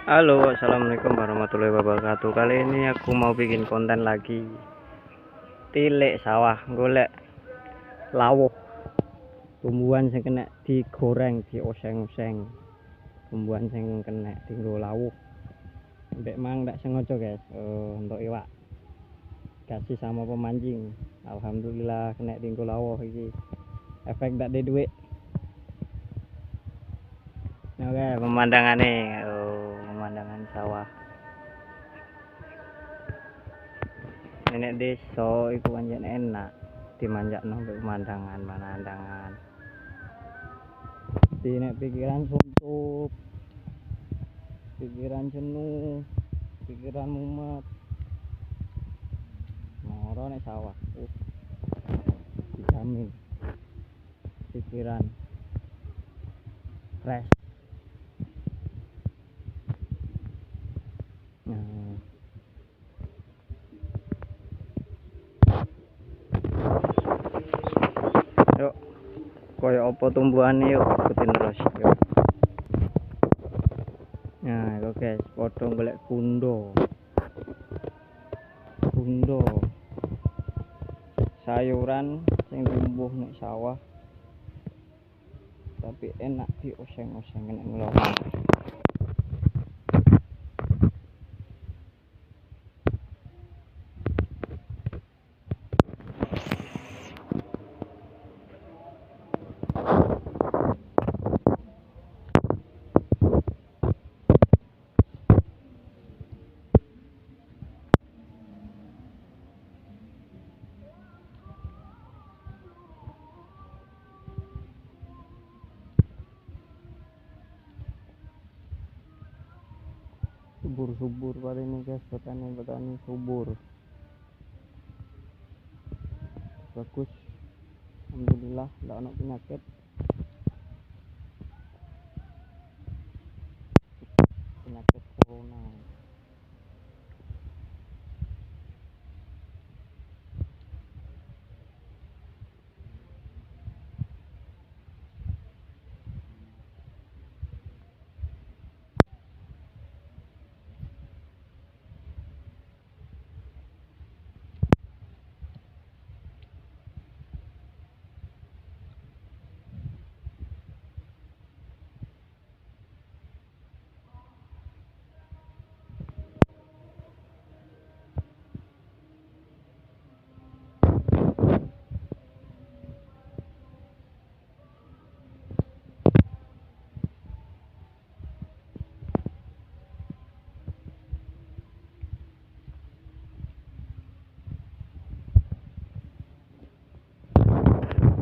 Halo, assalamualaikum warahmatullahi wabarakatuh. Kali ini aku mau bikin konten lagi. Tilik sawah, golek lawuh. Tumbuhan sing kena digoreng, dioseng-oseng. Tumbuhan sing kena dienggo lawuh. Mbek mang ndak sengaja, guys. Untuk iwak. Kasih sama pemancing. Alhamdulillah kena dienggo lawuh iki. Efek ndak ada duit. Oke, pemandangannya. Pemandangan sawah. Nenek desa iku pancen enak dimanjakno pemandangan. Di nek pikiran suntuk, pikiran jenuh, pikiran mumet. Moro nek sawah. Dijamin pikiran fresh. Nah, yuk koyo apa tumbuhane yuk ikutin terus yuk. Nah itu guys, potong golek kundo sayuran sing tumbuh nek sawah tapi enak dioseng-oseng nek ngelola. Subur kali ini guys, petani subur, bagus, alhamdulillah tidak ada penyakit corona.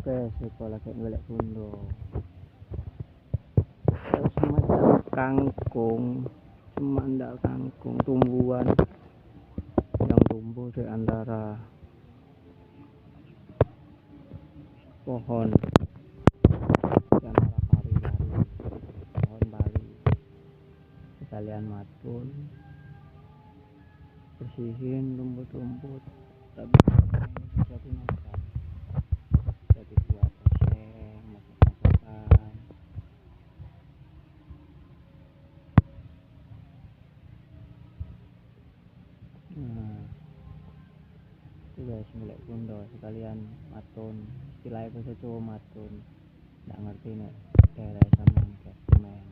Oke, sekolah kayak golek kundo. Semacam kangkung, tumbuhan yang tumbuh di antara pohon, di antara pohon bari. Sekalian matun, bersihin rumput-rumput, tapi jadi makan. Jadi buat oseng, masak-masakan. Nah, itu guys, mulai kundo sekalian matun. Istilahnya bahasa Jawa matun. Nggak ngerti nih daerah sama kayak semen.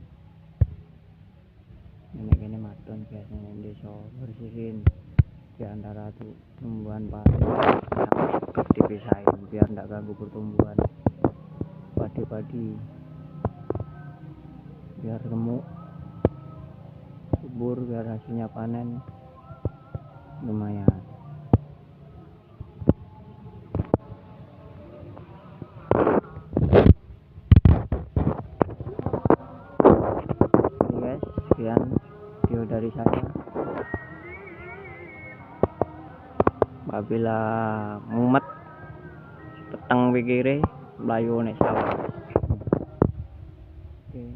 Ini matun guys, ini desa bersihin di antara tuh tumbuhan padi yang dipisahin biar nggak ganggu pertumbuhan padi-padi, biar gemuk subur, biar hasilnya panen lumayan. Oke guys, sekian video dari saya. Apabila mumet peteng pikire mlayu nek sawah. Oke.